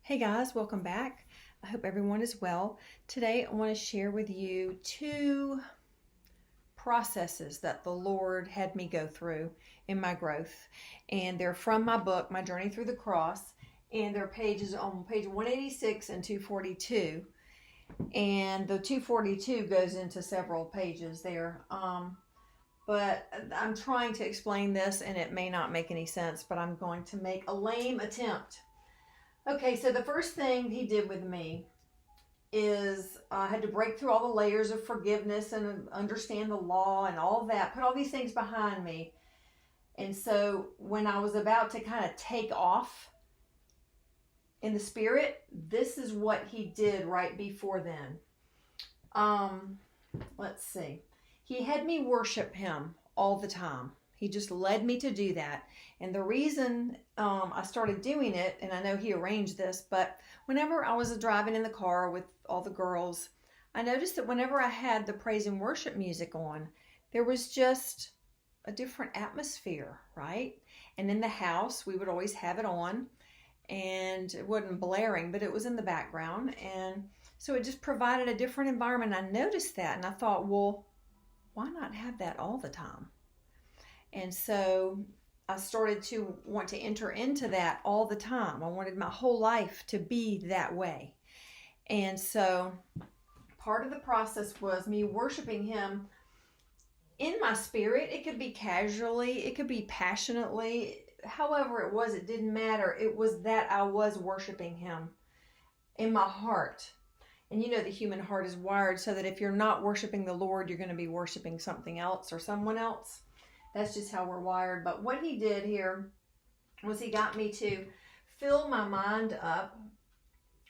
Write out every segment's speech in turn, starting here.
Hey guys, welcome back. I hope everyone is well. Today I want to share with you two processes that the Lord had me go through in my growth. And they're from my book, My Journey Through the Cross. And they're pages on page 186 and 242. And the 242 goes into several pages there. But I'm trying to explain this and it may not make any sense, but I'm going to make a lame attempt. Okay, so the first thing he did with me is I had to break through all the layers of forgiveness and understand the law and all that, put all these things behind me. And so when I was about to kind of take off in the spirit, this is what he did right before then. Let's see. He had me worship him all the time. He just led me to do that. And the reason I started doing it, and I know he arranged this, but whenever I was driving in the car with all the girls, I noticed that whenever I had the praise and worship music on, there was just a different atmosphere, right? And in the house, we would always have it on, and it wasn't blaring, but it was in the background. And so it just provided a different environment. I noticed that, and I thought, well, why not have that all the time? And so I started to want to enter into that all the time. I wanted my whole life to be that way. And so part of the process was me worshiping him in my spirit. It could be casually, it could be passionately. However it was, it didn't matter. It was that I was worshiping him in my heart. And you know the human heart is wired so that if you're not worshiping the Lord, you're going to be worshiping something else or someone else. That's just how we're wired. But what he did here was he got me to fill my mind up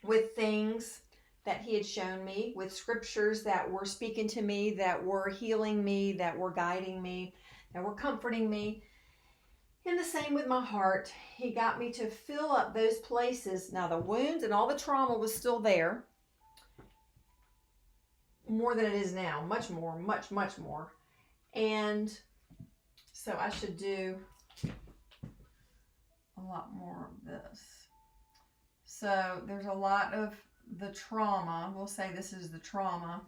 with things that he had shown me, with scriptures that were speaking to me, that were healing me, that were guiding me, that were comforting me. And the same with my heart. He got me to fill up those places. Now the wounds and all the trauma was still there. More than it is now. Much more. Much, much more. And so I should do a lot more of this. So there's a lot of the trauma. We'll say this is the trauma.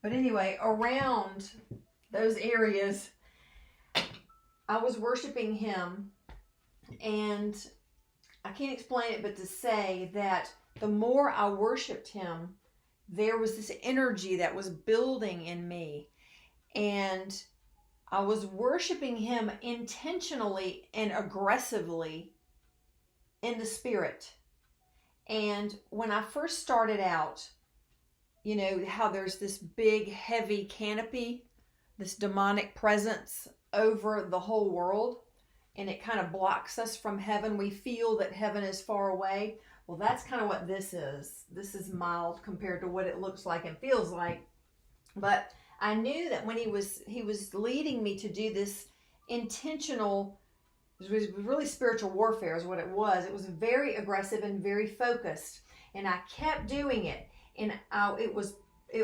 But anyway, around those areas, I was worshiping him. And I can't explain it, but to say that the more I worshiped him, there was this energy that was building in me. And I was worshiping him intentionally and aggressively in the spirit. And when I first started out, you know how there's this big heavy canopy, this demonic presence over the whole world, and it kind of blocks us from heaven. We feel that heaven is far away. Well, that's kind of what this is. This is mild compared to what it looks like and feels like. But I knew that when he was leading me to do this intentional, it was really spiritual warfare is what it was. It was very aggressive and very focused. And I kept doing it. And it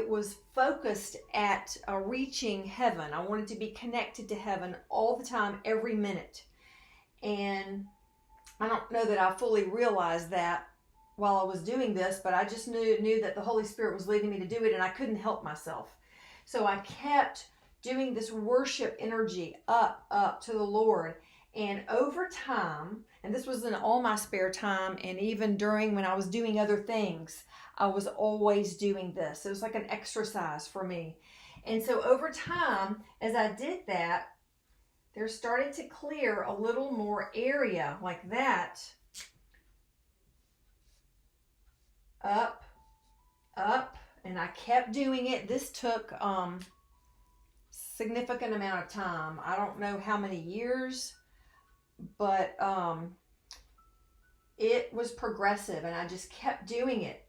was focused at reaching heaven. I wanted to be connected to heaven all the time, every minute. And I don't know that I fully realized that while I was doing this, but I just knew that the Holy Spirit was leading me to do it, and I couldn't help myself. So I kept doing this worship energy up to the Lord. And over time, and this was in all my spare time, and even during when I was doing other things, I was always doing this. It was like an exercise for me. And so over time, as I did that, there started to clear a little more area like that. Up, and I kept doing it. This took significant amount of time. I don't know how many years, but it was progressive, and I just kept doing it.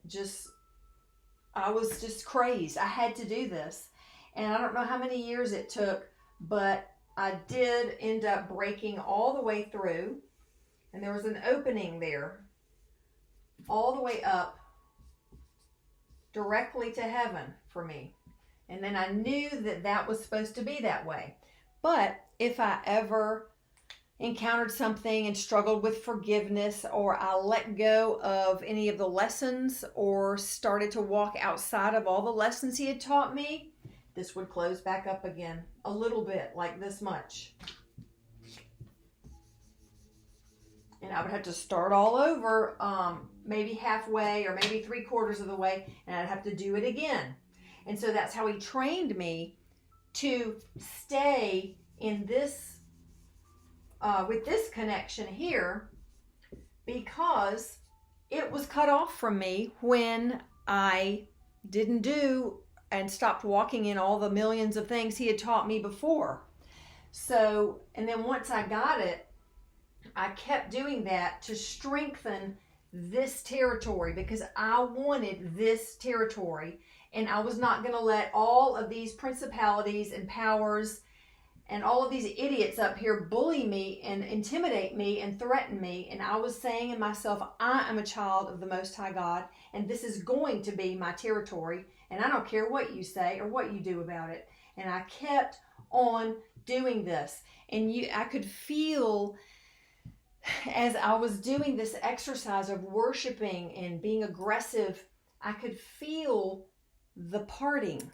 I was just crazed. I had to do this, and I don't know how many years it took, but I did end up breaking all the way through, and there was an opening there all the way up directly to heaven for me. And then I knew that that was supposed to be that way. But if I ever encountered something and struggled with forgiveness, or I let go of any of the lessons or started to walk outside of all the lessons he had taught me, this would close back up again a little bit, like this much. And I would have to start all over, maybe halfway or maybe 3/4 of the way, and I'd have to do it again. And so that's how he trained me to stay in this, with this connection here, because it was cut off from me when I didn't do and stopped walking in all the millions of things he had taught me before. So, and then once I got it, I kept doing that to strengthen this territory, because I wanted this territory, and I was not going to let all of these principalities and powers and all of these idiots up here bully me and intimidate me and threaten me. And I was saying in myself, I am a child of the Most High God, and this is going to be my territory, and I don't care what you say or what you do about it. And I kept on doing this, and I could feel, as I was doing this exercise of worshiping and being aggressive, I could feel the parting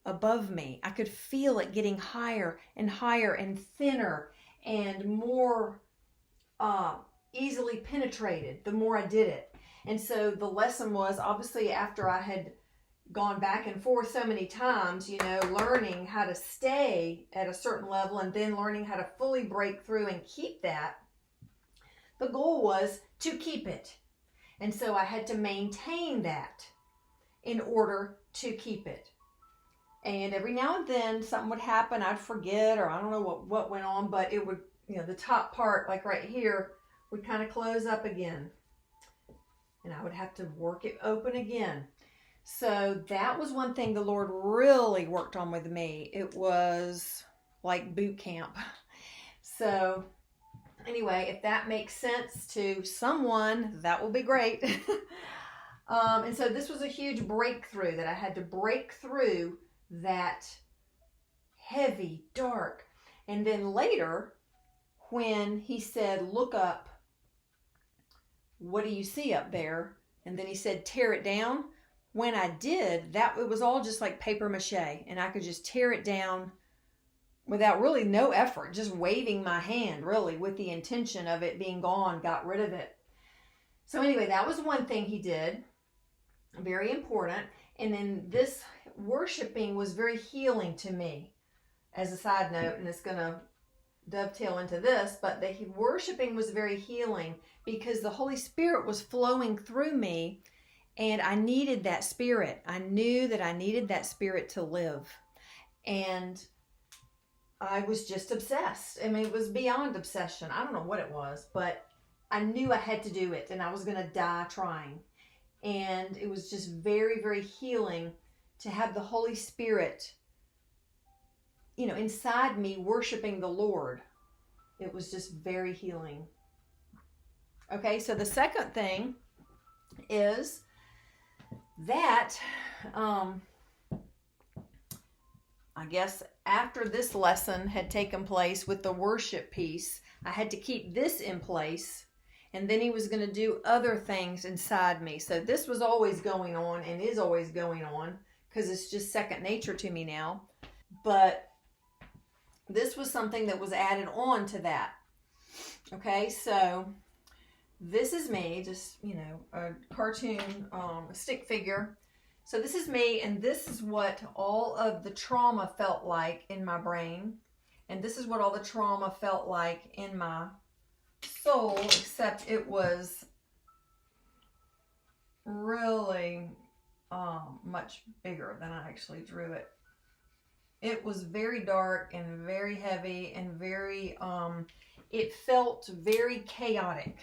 above me. I could feel it getting higher and higher and thinner and more easily penetrated the more I did it. And so the lesson was, obviously, after I had gone back and forth so many times, learning how to stay at a certain level and then learning how to fully break through and keep that, the goal was to keep it. And so I had to maintain that in order to keep it. And every now and then something would happen, I'd forget, or I don't know what went on, but it would, the top part, like right here, would kind of close up again. And I would have to work it open again. So that was one thing the Lord really worked on with me. It was like boot camp. So anyway, if that makes sense to someone, that will be great. And so this was a huge breakthrough, that I had to break through that heavy, dark. And then later, when he said, look up, what do you see up there? And then he said, tear it down. When I did, it was all just like paper mache, and I could just tear it down without really no effort, just waving my hand, really, with the intention of it being gone, got rid of it. So anyway, that was one thing he did, very important. And then this worshiping was very healing to me, as a side note, and it's going to dovetail into this, but the worshiping was very healing because the Holy Spirit was flowing through me, and I needed that Spirit. I knew that I needed that Spirit to live, and I was just obsessed. I mean, it was beyond obsession. I don't know what it was, but I knew I had to do it, and I was going to die trying. And it was just very, very healing to have the Holy Spirit, inside me worshiping the Lord. It was just very healing. Okay, so the second thing is that, I guess after this lesson had taken place with the worship piece, I had to keep this in place. And then he was going to do other things inside me. So this was always going on and is always going on, because it's just second nature to me now. But this was something that was added on to that. Okay, so this is me, just, a cartoon, a stick figure. So this is me, and this is what all of the trauma felt like in my brain. And this is what all the trauma felt like in my soul, except it was really much bigger than I actually drew it. It was very dark and very heavy and very, it felt very chaotic.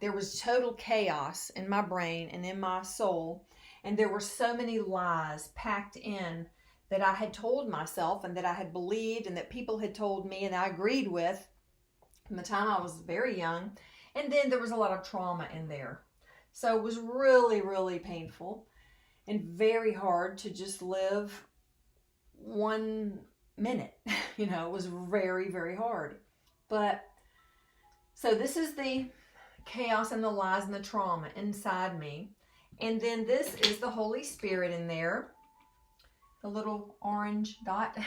There was total chaos in my brain and in my soul, and there were so many lies packed in that I had told myself and that I had believed and that people had told me and I agreed with from the time I was very young. And then there was a lot of trauma in there. So it was really, really painful and very hard to just live 1 minute. It was very, very hard. But So this is the chaos and the lies and the trauma inside me. And then this is the Holy Spirit in there. The little orange dot.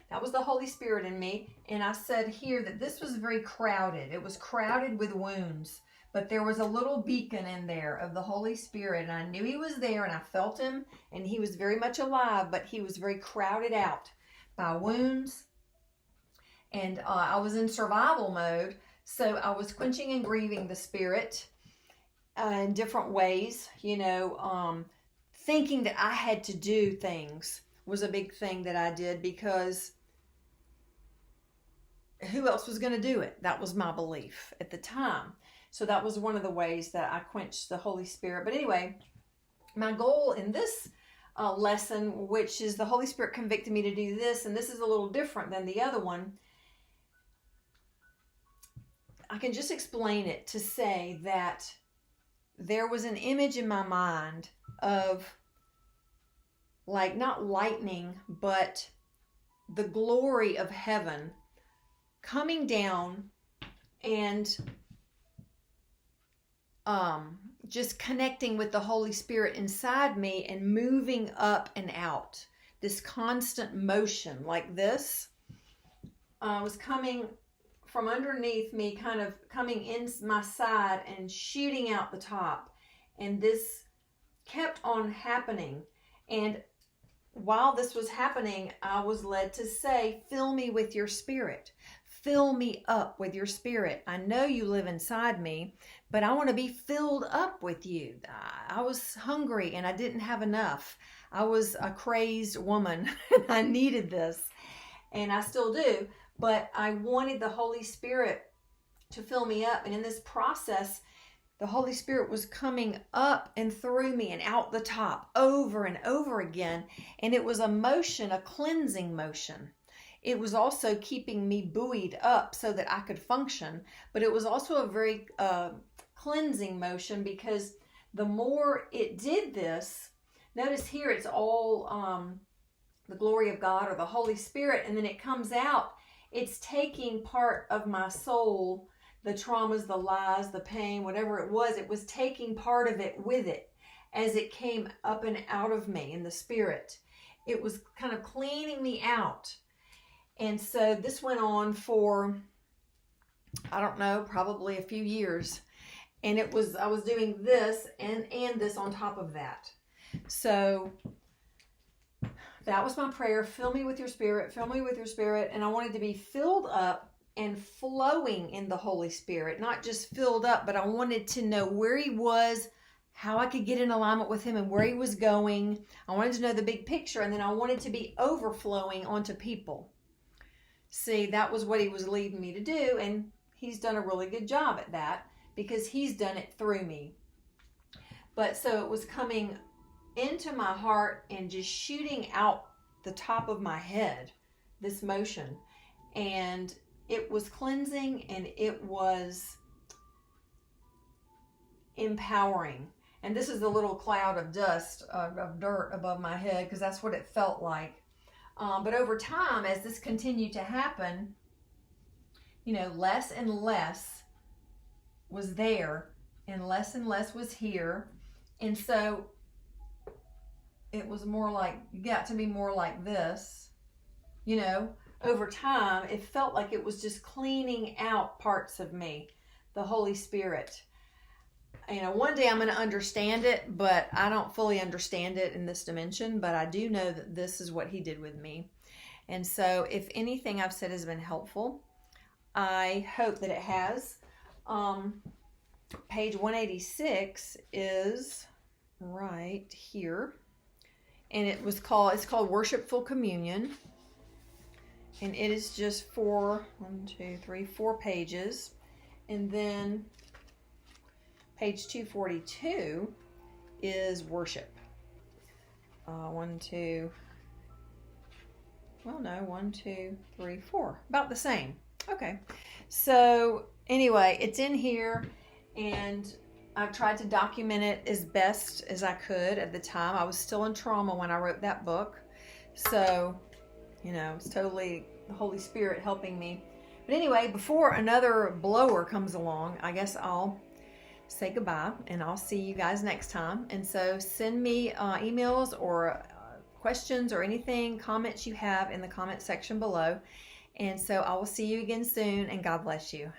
That was the Holy Spirit in me. And I said here that this was very crowded. It was crowded with wounds. But there was a little beacon in there of the Holy Spirit. And I knew he was there and I felt him. And he was very much alive. But he was very crowded out by wounds. And I was in survival mode. So I was quenching and grieving the Spirit in different ways. You know, thinking that I had to do things was a big thing that I did, because who else was going to do it? That was my belief at the time. So that was one of the ways that I quenched the Holy Spirit. But anyway, my goal in this lesson, which is the Holy Spirit convicted me to do this, and this is a little different than the other one. I can just explain it to say that there was an image in my mind of, like, not lightning, but the glory of heaven coming down and just connecting with the Holy Spirit inside me and moving up and out. This constant motion like this was coming from underneath me, kind of coming in my side and shooting out the top. And this kept on happening. And while this was happening, I was led to say, fill me with your Spirit. Fill me up with your Spirit. I know you live inside me, but I want to be filled up with you. I was hungry and I didn't have enough. I was a crazed woman and I needed this, and I still do, but I wanted the Holy Spirit to fill me up. And in this process, the Holy Spirit was coming up and through me and out the top over and over again. And it was a motion, a cleansing motion. It was also keeping me buoyed up so that I could function. But it was also a very cleansing motion, because the more it did this, notice here it's all the glory of God or the Holy Spirit. And then it comes out. It's taking part of my soul, the traumas, the lies, the pain, whatever it was taking part of it with it as it came up and out of me in the Spirit. It was kind of cleaning me out. And so this went on for, I don't know, probably a few years. And I was doing this and this on top of that. So that was my prayer. Fill me with your Spirit, fill me with your Spirit. And I wanted to be filled up and flowing in the Holy Spirit, not just filled up, but I wanted to know where he was, how I could get in alignment with him and where he was going. I wanted to know the big picture, and then I wanted to be overflowing onto people. See, that was what he was leading me to do, and he's done a really good job at that because he's done it through me. But so it was coming into my heart and just shooting out the top of my head, this motion. And it was cleansing and it was empowering. And this is a little cloud of dust, of dirt above my head, because that's what it felt like. But over time, as this continued to happen, you know, less and less was there and less was here. And so it was more like, you got to be more like this, you know. Over time, it felt like it was just cleaning out parts of me, the Holy Spirit. You know, one day I'm going to understand it, but I don't fully understand it in this dimension, but I do know that this is what he did with me. And so if anything I've said has been helpful, I hope that it has. Page 186 is right here, and it's called Worshipful Communion. And it is just 4 pages. And then page 242 is worship. 1, 2, 3, 4. About the same. Okay. So anyway, it's in here, and I've tried to document it as best as I could at the time. I was still in trauma when I wrote that book. So, you know, it's totally the Holy Spirit helping me. But anyway, before another blower comes along, I guess I'll say goodbye, and I'll see you guys next time. And so send me emails or questions or anything, comments you have in the comment section below. And so I will see you again soon, and God bless you.